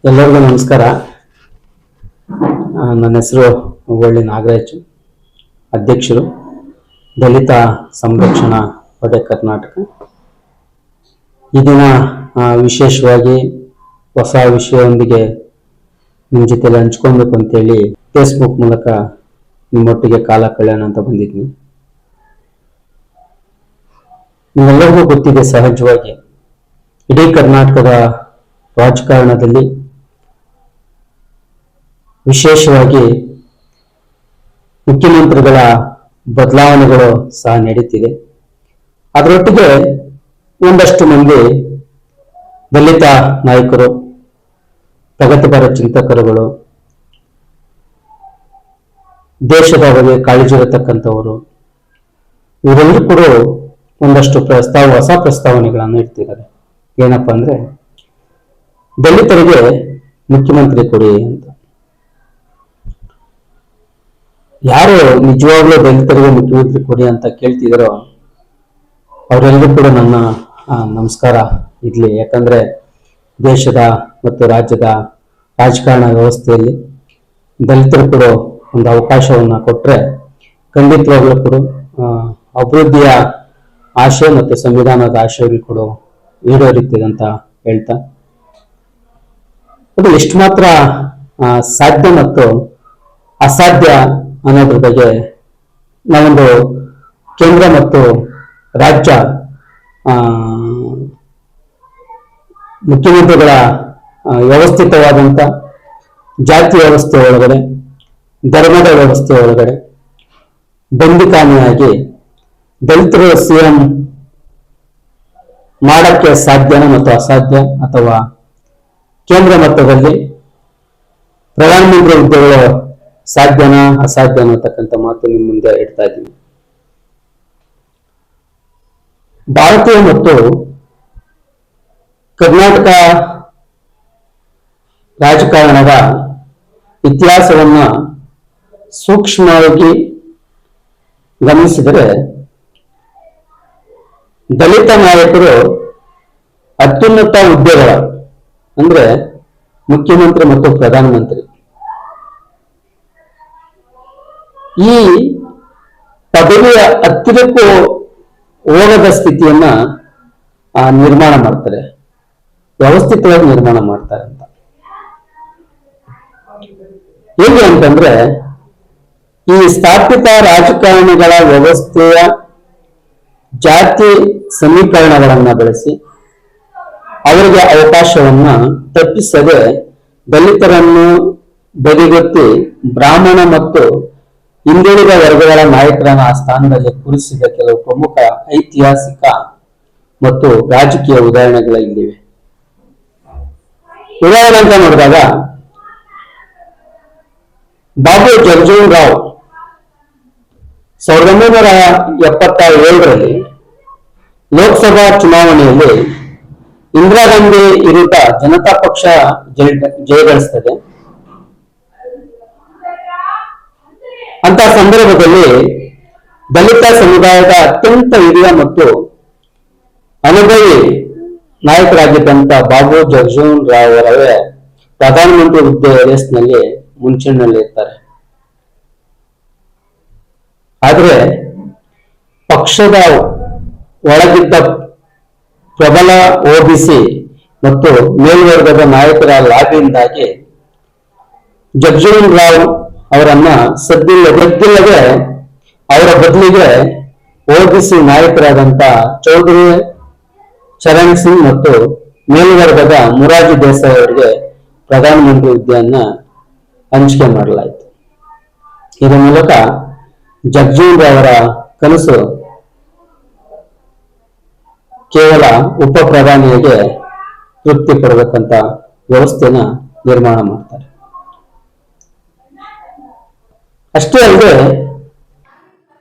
ಎಲ್ಲರಿಗೂ ನಮಸ್ಕಾರ. ನನ್ನ ಹೆಸರು ಒಳ್ಳಿ ನಾಗರಾಜ್, ಅಧ್ಯಕ್ಷರು ದಲಿತ ಸಂರಕ್ಷಣಾ ಪಡೆ ಕರ್ನಾಟಕ. ಈ ದಿನ ವಿಶೇಷವಾಗಿ ಹೊಸ ವಿಷಯವೊಂದಿಗೆ ನಿಮ್ಮ ಜೊತೆಲಿ ಹಂಚ್ಕೊಬೇಕು ಅಂತೇಳಿ ಫೇಸ್ಬುಕ್ ಮೂಲಕ ನಿಮ್ಮೊಟ್ಟಿಗೆ ಕಾಲ ಕಳೆಯೋಣ ಅಂತ ಬಂದಿದ್ನಿ. ನಿಮ್ಮೆಲ್ಲರಿಗೂ ಗೊತ್ತಿದೆ, ಸಹಜವಾಗಿ ಇಡೀ ಕರ್ನಾಟಕದ ರಾಜಕಾರಣದಲ್ಲಿ ವಿಶೇಷವಾಗಿ ಮುಖ್ಯಮಂತ್ರಿಗಳ ಬದಲಾವಣೆಗಳು ಸಹ ನಡೀತಿದೆ. ಅದರೊಟ್ಟಿಗೆ ಒಂದಷ್ಟು ಮಂದಿ ದಲಿತ ನಾಯಕರು, ಪ್ರಗತಿಪರ ಚಿಂತಕರುಗಳು, ದೇಶದ ಬಗ್ಗೆ ಕಾಳಜಿ ಇರತಕ್ಕಂಥವರು, ಇವರೆಲ್ಲರೂ ಕೂಡ ಒಂದಷ್ಟು ಹೊಸ ಪ್ರಸ್ತಾವನೆಗಳನ್ನು ಇಡ್ತಿದ್ದಾರೆ. ಏನಪ್ಪಾ ಅಂದ್ರೆ, ದಲಿತರಿಗೆ ಮುಖ್ಯಮಂತ್ರಿ ಕೊಡಿ ಅಂತ. ಯಾರು ನಿಜವಾಗ್ಲೂ ದಲಿತರಿಗೆ ಮುಖ್ಯಮಂತ್ರಿ ಕೊಡಿ ಅಂತ ಕೇಳ್ತಿದಾರೋ ಅವರೆಲ್ಲರೂ ಕೂಡ ನನ್ನ ನಮಸ್ಕಾರ ಇರ್ಲಿ. ಯಾಕಂದ್ರೆ ದೇಶದ ಮತ್ತು ರಾಜ್ಯದ ರಾಜಕಾರಣ ವ್ಯವಸ್ಥೆಯಲ್ಲಿ ದಲಿತರು ಕೂಡ ಒಂದು ಅವಕಾಶವನ್ನ ಕೊಟ್ರೆ ಖಂಡಿತವಾಗ್ಲೂ ಕೂಡ ಅಭಿವೃದ್ಧಿಯ ಆಶಯ ಮತ್ತು ಸಂವಿಧಾನದ ಆಶಯಗಳು ಕೂಡ ಈಡೇರುತ್ತದೆ ಅಂತ ಹೇಳ್ತಾ, ಅದು ಎಷ್ಟು ಮಾತ್ರ ಸಾಧ್ಯ ಮತ್ತು ಅಸಾಧ್ಯ ಅನ್ನೋದ್ರ ಬಗ್ಗೆ ನಾವೊಂದು ಕೇಂದ್ರ ಮತ್ತು ರಾಜ್ಯ ಮುಖ್ಯಮಂತ್ರಿಗಳ ವ್ಯವಸ್ಥಿತವಾದಂಥ ಜಾತಿ ವ್ಯವಸ್ಥೆ ಒಳಗಡೆ, ಧರ್ಮದ ವ್ಯವಸ್ಥೆ ಒಳಗಡೆ ಬಂದಿಖಾನೆಯಾಗಿ ದಲಿತರು ಸಿಎಂ ಮಾಡಕ್ಕೆ ಸಾಧ್ಯನ ಮತ್ತು ಅಸಾಧ್ಯ, ಅಥವಾ ಕೇಂದ್ರ ಮಟ್ಟದಲ್ಲಿ ಪ್ರಧಾನಮಂತ್ರಿ ಹುದ್ದೆಗಳು ಸಾಧ್ಯನಾ ಅಸಾಧ್ಯ ಅನ್ನತಕ್ಕಂಥ ಮಾತು ನಿಮ್ಮ ಮುಂದೆ ಇಡ್ತಾ ಇದ್ದೀನಿ. ಭಾರತೀಯ ಮತ್ತು ಕರ್ನಾಟಕ ರಾಜಕಾರಣದ ಇತಿಹಾಸವನ್ನ ಸೂಕ್ಷ್ಮವಾಗಿ ಗಮನಿಸಿದರೆ ದಲಿತ ನಾಯಕರು ಅತ್ಯುನ್ನತ ಹುದ್ದೆಗಳ ಅಂದ್ರೆ ಮುಖ್ಯಮಂತ್ರಿ ಮತ್ತು ಪ್ರಧಾನಮಂತ್ರಿ ಈ ಪದವಿಯ ಹತ್ತಿರಕ್ಕೂ ಹೋಗದ ಸ್ಥಿತಿಯನ್ನ ನಿರ್ಮಾಣ ಮಾಡ್ತಾರೆ, ವ್ಯವಸ್ಥಿತವಾಗಿ ನಿರ್ಮಾಣ ಮಾಡ್ತಾರೆ ಅಂತ. ಹೇಗೆ ಅಂತಂದ್ರೆ, ಈ ಸ್ಥಾಪಿತ ರಾಜಕಾರಣಿಗಳ ವ್ಯವಸ್ಥೆಯ ಜಾತಿ ಸಮೀಕರಣಗಳನ್ನ ಬಳಸಿ ಅವರಿಗೆ ಅವಕಾಶವನ್ನ ತಪ್ಪಿಸದೆ ದಲಿತರನ್ನು ಬದಿಗೊತ್ತಿ ಬ್ರಾಹ್ಮಣ ಮತ್ತು ಹಿಂದುಳಿದ ವರ್ಗಗಳ ನಾಯಕರನ್ನ ಆ ಸ್ಥಾನದಲ್ಲಿ ಕೂರಿಸಿದ ಕೆಲವು ಪ್ರಮುಖ ಐತಿಹಾಸಿಕ ಮತ್ತು ರಾಜಕೀಯ ಉದಾಹರಣೆಗಳು ಇಲ್ಲಿವೆ. ಉದಾಹರಣೆ ಅಂತ ನೋಡಿದಾಗ, ಬಾಬು ಜಗಜೀವನ್ ರಾವ್ 1977ರಲ್ಲಿ ಲೋಕಸಭಾ ಚುನಾವಣೆಯಲ್ಲಿ ಇಂದಿರಾ ಗಾಂಧಿ ವಿರುದ್ಧ ಜನತಾ ಪಕ್ಷ ಜಯಗಳಿಸ್ತದೆ. ಅಂತ ಸಂದರ್ಭದಲ್ಲಿ ದಲಿತ ಸಮುದಾಯದ ಅತ್ಯಂತ ಹಿರಿಯ ಮತ್ತು ಅನುಭವಿ ನಾಯಕರಾಗಿದ್ದಂತ ಬಾಬು ಜಗಜೀವನ್ ರಾವ್ ಅವರೇ ಪ್ರಧಾನಮಂತ್ರಿ ಹುದ್ದೆ ರೇಸ್ನಲ್ಲಿ ಮುಂಚೂಣಿಯಲ್ಲಿ ಇರ್ತಾರೆ. ಆದ್ರೆ ಪಕ್ಷದ ಒಳಗಿದ್ದ ಪ್ರಬಲ ಓಬಿಸಿ ಮತ್ತು ಮೇಲ್ವರ್ಗದ ನಾಯಕರ ಲಾಬಿಯಿಂದಾಗಿ ಜಗಜೀವನ್ ರಾವ್ ಅವರನ್ನ ಸದ್ದಿಲ್ಲದೆ ಅವರ ಬದಲಿಗೆ ಓಬಿಸಿ ನಾಯಕರಾದಂತ ಚೌಧರಿ ಚರಣ್ ಸಿಂಗ್ ಮತ್ತು ಮೇಲ್ವರ್ಗದ ಮೊರಾರ್ಜಿ ದೇಸಾಯಿ ಅವರಿಗೆ ಪ್ರಧಾನಮಂತ್ರಿ ಹುದ್ದೆಯನ್ನ ಹಂಚಿಕೆ ಮಾಡಲಾಯಿತು. ಇದರ ಮೂಲಕ ಜಗಜೀವನ್ ರಾವ್ ಅವರ ಕನಸು ಕೇವಲ ಉಪ ಪ್ರಧಾನಿಗೆ ತೃಪ್ತಿ ಪಡಬೇಕಂತ ವ್ಯವಸ್ಥೆನ ನಿರ್ಮಾಣ ಮಾಡ್ತಾರೆ. ಅಷ್ಟೇ ಅಲ್ಲದೆ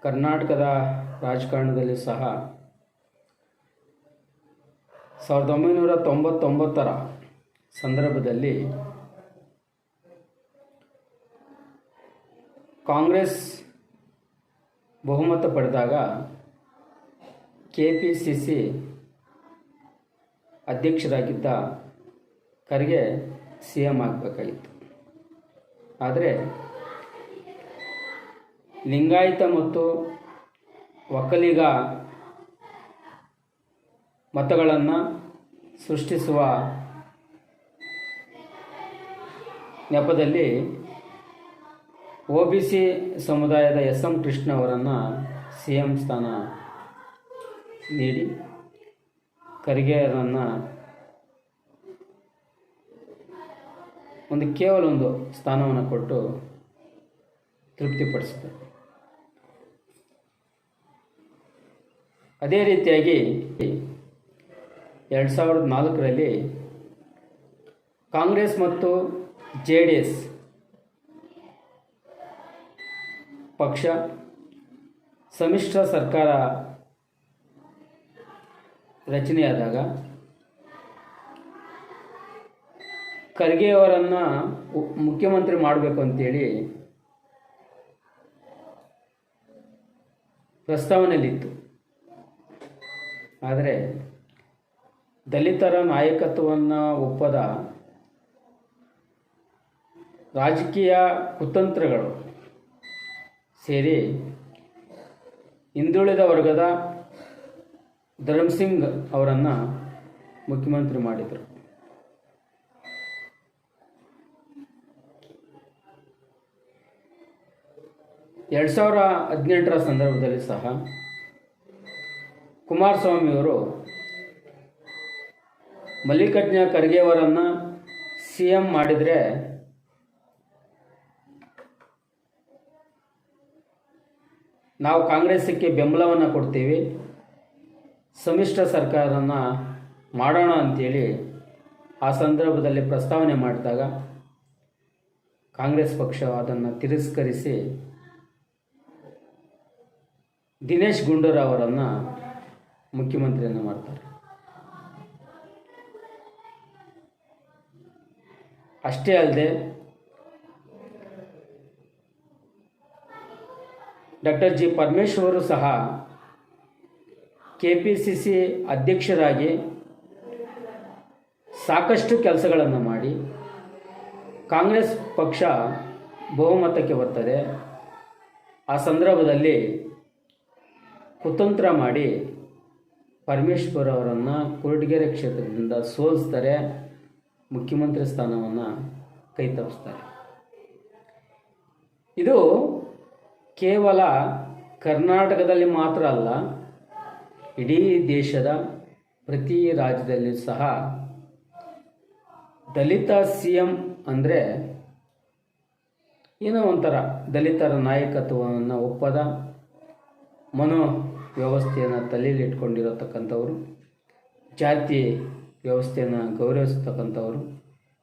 ಕರ್ನಾಟಕದ ರಾಜಕಾರಣದಲ್ಲಿ ಸಹ 1999ರ ಸಂದರ್ಭದಲ್ಲಿ ಕಾಂಗ್ರೆಸ್ ಬಹುಮತ ಪಡೆದಾಗ ಕೆಪಿಸಿಸಿ ಅಧ್ಯಕ್ಷರಾಗಿದ್ದ ಖರ್ಗೆ CM ಆಗಬೇಕಾಗಿತ್ತು. ಆದರೆ ಲಿಂಗಾಯತ ಮತ್ತು ಒಕ್ಕಲಿಗ ಮತಗಳನ್ನು ಸೃಷ್ಟಿಸುವ ನೆಪದಲ್ಲಿ OBC ಸಮುದಾಯದ SM ಕೃಷ್ಣ ಅವರನ್ನು CM ಸ್ಥಾನ ನೀಡಿ ಖರ್ಗೆ ಅವರನ್ನು ಕೇವಲ ಒಂದು ಸ್ಥಾನವನ್ನು ಕೊಟ್ಟು ತೃಪ್ತಿಪಡಿಸಿದರು. ಅದೇ ರೀತಿಯಾಗಿ 2004ರಲ್ಲಿ ಕಾಂಗ್ರೆಸ್ ಮತ್ತು JDS ಪಕ್ಷ ಸಮ್ಮಿಶ್ರ ಸರ್ಕಾರ ರಚನೆಯಾದಾಗ ಖರ್ಗೆ ಅವರನ್ನು ಮುಖ್ಯಮಂತ್ರಿ ಮಾಡಬೇಕು ಅಂತೇಳಿ ಪ್ರಸ್ತಾವನೆಯಲ್ಲಿತ್ತು. ಆದರೆ ದಲಿತರ ನಾಯಕತ್ವವನ್ನು ಒಪ್ಪದ ರಾಜಕೀಯ ಕುತಂತ್ರಗಳು ಸೇರಿ ಹಿಂದುಳಿದ ವರ್ಗದ ಧರ್ಮಸಿಂಗ್ ಅವರನ್ನು ಮುಖ್ಯಮಂತ್ರಿ ಮಾಡಿದರು. ಎರಡು 2018ರ ಸಂದರ್ಭದಲ್ಲಿ ಸಹ ಕುಮಾರಸ್ವಾಮಿಯವರು ಮಲ್ಲಿಕಾರ್ಜುನ ಖರ್ಗೆ ಅವರನ್ನು CM ಮಾಡಿದರೆ ನಾವು ಕಾಂಗ್ರೆಸ್ಸಿಗೆ ಬೆಂಬಲವನ್ನು ಕೊಡ್ತೀವಿ, ಸಮ್ಮಿಶ್ರ ಸರ್ಕಾರವನ್ನು ಮಾಡೋಣ ಅಂಥೇಳಿ ಆ ಸಂದರ್ಭದಲ್ಲಿ ಪ್ರಸ್ತಾವನೆ ಮಾಡಿದಾಗ ಕಾಂಗ್ರೆಸ್ ಪಕ್ಷ ಅದನ್ನು ತಿರಸ್ಕರಿಸಿ ದಿನೇಶ್ ಗುಂಡೂರಾವ್ ಅವರನ್ನು ಮುಖ್ಯಮಂತ್ರಿಯನ್ನು ಮಾಡ್ತಾರೆ. ಅಷ್ಟೇ ಅಲ್ಲದೆ ಡಾಕ್ಟರ್ G. ಪರಮೇಶ್ವರು ಸಹ KPCC ಅಧ್ಯಕ್ಷರಾಗಿ ಸಾಕಷ್ಟು ಕೆಲಸಗಳನ್ನು ಮಾಡಿ ಕಾಂಗ್ರೆಸ್ ಪಕ್ಷ ಬಹುಮತಕ್ಕೆ ಬರ್ತದೆ. ಆ ಸಂದರ್ಭದಲ್ಲಿ ಕುತಂತ್ರ ಮಾಡಿ ಪರಮೇಶ್ವರ್ ಅವರನ್ನು ಕೊರಟಗೆರೆ ಕ್ಷೇತ್ರದಿಂದ ಸೋಲಿಸ್ತಾರೆ, ಮುಖ್ಯಮಂತ್ರಿ ಸ್ಥಾನವನ್ನು ಕೈ ತಪ್ಪಿಸ್ತಾರೆ. ಇದು ಕೇವಲ ಕರ್ನಾಟಕದಲ್ಲಿ ಮಾತ್ರ ಅಲ್ಲ, ಇಡೀ ದೇಶದ ಪ್ರತಿ ರಾಜ್ಯದಲ್ಲಿ ಸಹ ದಲಿತ CM ಅಂದರೆ ಏನೋ ಒಂಥರ ದಲಿತರ ನಾಯಕತ್ವವನ್ನು ಒಪ್ಪದ ವ್ಯವಸ್ಥೆಯನ್ನು ತಲೆಯಲ್ಲಿ ಇಟ್ಕೊಂಡಿರತಕ್ಕಂಥವ್ರು, ಜಾತಿ ವ್ಯವಸ್ಥೆಯನ್ನು ಗೌರವಿಸ್ತಕ್ಕಂಥವ್ರು,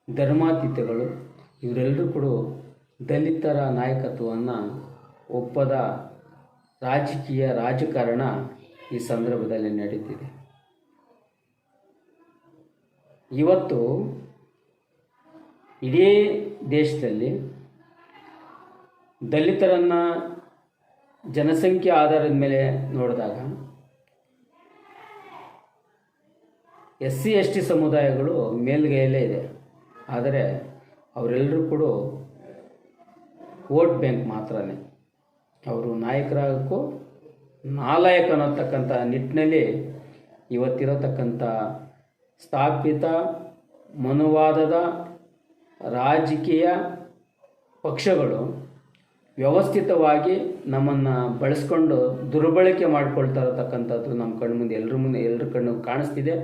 ಧರ್ಮಾತೀತಗಳು, ಇವರೆಲ್ಲರೂ ಕೂಡ ದಲಿತರ ನಾಯಕತ್ವವನ್ನು ಒಪ್ಪದ ರಾಜಕಾರಣ ಈ ಸಂದರ್ಭದಲ್ಲಿ ನಡೀತಿದೆ. ಇವತ್ತು ಇಡೀ ದೇಶದಲ್ಲಿ ದಲಿತರನ್ನು ಜನಸಂಖ್ಯೆ ಆಧಾರದ ಮೇಲೆ ನೋಡಿದಾಗ SC ST ಸಮುದಾಯಗಳು ಮೇಲ್ಗೈಯಲ್ಲೇ ಇದೆ. ಆದರೆ ಅವರೆಲ್ಲರೂ ಕೂಡ ವೋಟ್ ಬ್ಯಾಂಕ್ ಮಾತ್ರನೇ. ಅವರು ನಾಯಕರಾಗಕ್ಕೂ ನಾಲಾಯಕ ಅನ್ನತಕ್ಕಂಥ ನಿಟ್ಟಿನಲ್ಲಿ ಇವತ್ತಿರತಕ್ಕಂಥ ಸ್ಥಾಪಿತ ಮನುವಾದದ ರಾಜಕೀಯ ಪಕ್ಷಗಳು ವ್ಯವಸ್ಥಿತವಾಗಿ ನಮ್ಮನ್ನು ಬಳಸ್ಕೊಂಡು ದುರ್ಬಳಕೆ ಮಾಡ್ಕೊಳ್ತಾ ಇರತಕ್ಕಂಥದ್ದು ನಮ್ಮ ಕಣ್ಮುಂದೆ ಎಲ್ಲರ ಕಣ್ಣು ಕಾಣಿಸ್ತಿದೆ,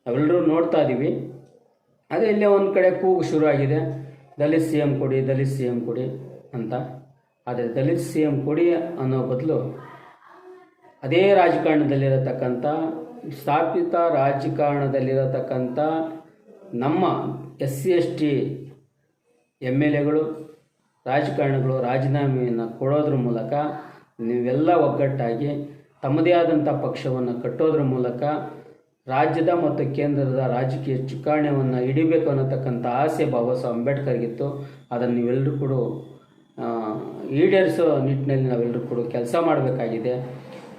ನಾವೆಲ್ಲರೂ ನೋಡ್ತಾ ಇದ್ದೀವಿ. ಅದೇ ಇಲ್ಲೇ ಒಂದು ಕಡೆ ಕೂಗು ಶುರುವಾಗಿದೆ, ದಲಿತ್ CM ಕೊಡಿ, ದಲಿತ್ CM ಕೊಡಿ ಅಂತ. ಆದರೆ ದಲಿತ್ CM ಕೊಡಿ ಅನ್ನೋ ಬದಲು ಅದೇ ರಾಜಕಾರಣದಲ್ಲಿರತಕ್ಕಂಥ ಸ್ಥಾಪಿತ ರಾಜಕಾರಣದಲ್ಲಿರತಕ್ಕಂಥ ನಮ್ಮ SC ST MLAಗಳು ರಾಜಕಾರಣಿಗಳು ರಾಜೀನಾಮೆಯನ್ನು ಕೊಡೋದ್ರ ಮೂಲಕ ನೀವೆಲ್ಲ ಒಗ್ಗಟ್ಟಾಗಿ ತಮ್ಮದೇ ಆದಂಥ ಪಕ್ಷವನ್ನು ಕಟ್ಟೋದ್ರ ಮೂಲಕ ರಾಜ್ಯದ ಮತ್ತು ಕೇಂದ್ರದ ರಾಜಕೀಯ ಚುಕ್ಕಾಣಿಯನ್ನು ಹಿಡಿಬೇಕು ಅನ್ನತಕ್ಕಂಥ ಆಸೆ ಬಾಬಾ ಸಾಹೇಬ್ ಅಂಬೇಡ್ಕರ್ಗಿತ್ತು. ಅದನ್ನು ನೀವೆಲ್ಲರೂ ಕೂಡ ಈಡೇರಿಸೋ ನಿಟ್ಟಿನಲ್ಲಿ ನಾವೆಲ್ಲರೂ ಕೂಡ ಕೆಲಸ ಮಾಡಬೇಕಾಗಿದೆ.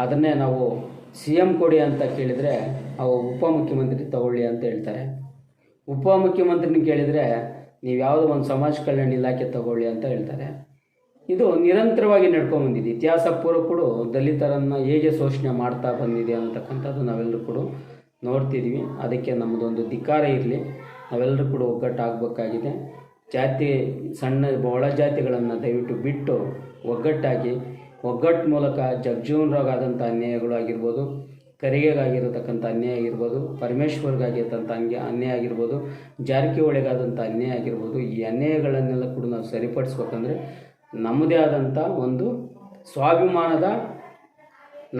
ಅದನ್ನೇ ನಾವು CM ಕೊಡಿ ಅಂತ ಕೇಳಿದರೆ ಉಪಮುಖ್ಯಮಂತ್ರಿ ತಗೊಳ್ಳಿ ಅಂತ ಹೇಳ್ತಾರೆ. ಉಪಮುಖ್ಯಮಂತ್ರಿನ ಕೇಳಿದರೆ ನೀವು ಯಾವುದೋ ಒಂದು ಸಮಾಜ ಕಲ್ಯಾಣ ಇಲಾಖೆ ತಗೊಳ್ಳಿ ಅಂತ ಹೇಳ್ತಾರೆ. ಇದು ನಿರಂತರವಾಗಿ ನಡ್ಕೊಂಡ್ಬಂದಿದೆ. ಇತಿಹಾಸ ಪೂರ್ವ ಕೂಡ ದಲಿತರನ್ನು ಹೇಗೆ ಶೋಷಣೆ ಮಾಡ್ತಾ ಬಂದಿದೆ ಅಂತಕ್ಕಂಥದ್ದು ನಾವೆಲ್ಲರೂ ಕೂಡ ನೋಡ್ತಿದ್ವಿ. ಅದಕ್ಕೆ ನಮ್ಮದೊಂದು ಧಿಕ್ಕಾರ ಇರಲಿ, ನಾವೆಲ್ಲರೂ ಕೂಡ ಒಗ್ಗಟ್ಟಾಗಬೇಕಾಗಿದೆ. ಜಾತಿ ಸಣ್ಣ ಒಳ ಜಾತಿಗಳನ್ನು ದಯವಿಟ್ಟು ಬಿಟ್ಟು ಒಗ್ಗಟ್ಟಾಗಿ, ಒಗ್ಗಟ್ಟು ಮೂಲಕ ಜಗಜೀವನರಾಗಾದಂಥ ಅನ್ಯಾಯಗಳು ಆಗಿರ್ಬೋದು, ಕರಿಗೆಗಾಗಿರತಕ್ಕಂಥ ಅನ್ಯಾಯ ಆಗಿರ್ಬೋದು, ಪರಮೇಶ್ವರ್ಗಾಗಿರ್ತಂಥ ಅನ್ಯಾಯ ಆಗಿರ್ಬೋದು, ಜಾರಕಿಹೊಳಿಗಾದಂಥ ಅನ್ಯಾಯ ಆಗಿರ್ಬೋದು, ಈ ಅನ್ಯಾಯಗಳನ್ನೆಲ್ಲ ಕೂಡ ನಾವು ಸರಿಪಡಿಸ್ಬೇಕಂದ್ರೆ ನಮ್ಮದೇ ಆದಂಥ ಒಂದು ಸ್ವಾಭಿಮಾನದ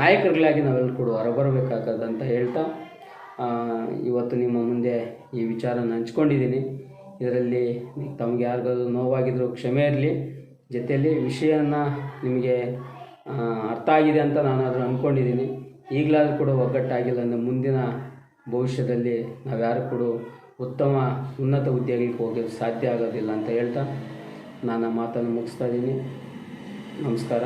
ನಾಯಕರುಗಳಾಗಿ ನಾವೆಲ್ಲರೂ ಕೂಡ ಹೊರಬರಬೇಕಾಗದಂತ ಹೇಳ್ತಾ ಇವತ್ತು ನಿಮ್ಮ ಮುಂದೆ ಈ ವಿಚಾರನ ಹಂಚ್ಕೊಂಡಿದ್ದೀನಿ. ಇದರಲ್ಲಿ ತಮಗೆ ಯಾರಿಗಾದ್ರೂ ನೋವಾಗಿದ್ದರೂ ಕ್ಷಮೆ ಇರಲಿ. ಜೊತೆಯಲ್ಲಿ ವಿಷಯನ ನಿಮಗೆ ಅರ್ಥ ಆಗಿದೆ ಅಂತ ನಾನಾದರೂ ಅಂದ್ಕೊಂಡಿದ್ದೀನಿ. ಈಗಲಾದರೂ ಕೂಡ ಒಗ್ಗಟ್ಟಾಗಿಲ್ಲ ಅಂದರೆ ಮುಂದಿನ ಭವಿಷ್ಯದಲ್ಲಿ ನಾವ್ಯಾರು ಕೂಡ ಉನ್ನತ ಹುದ್ದೆಗಳಿಗೆ ಹೋಗಲು ಸಾಧ್ಯ ಆಗೋದಿಲ್ಲ ಅಂತ ಹೇಳ್ತಾ ನಾನು ಮಾತನ್ನು ಮುಗಿಸ್ತಾ ಇದ್ದೀನಿ. ನಮಸ್ಕಾರ.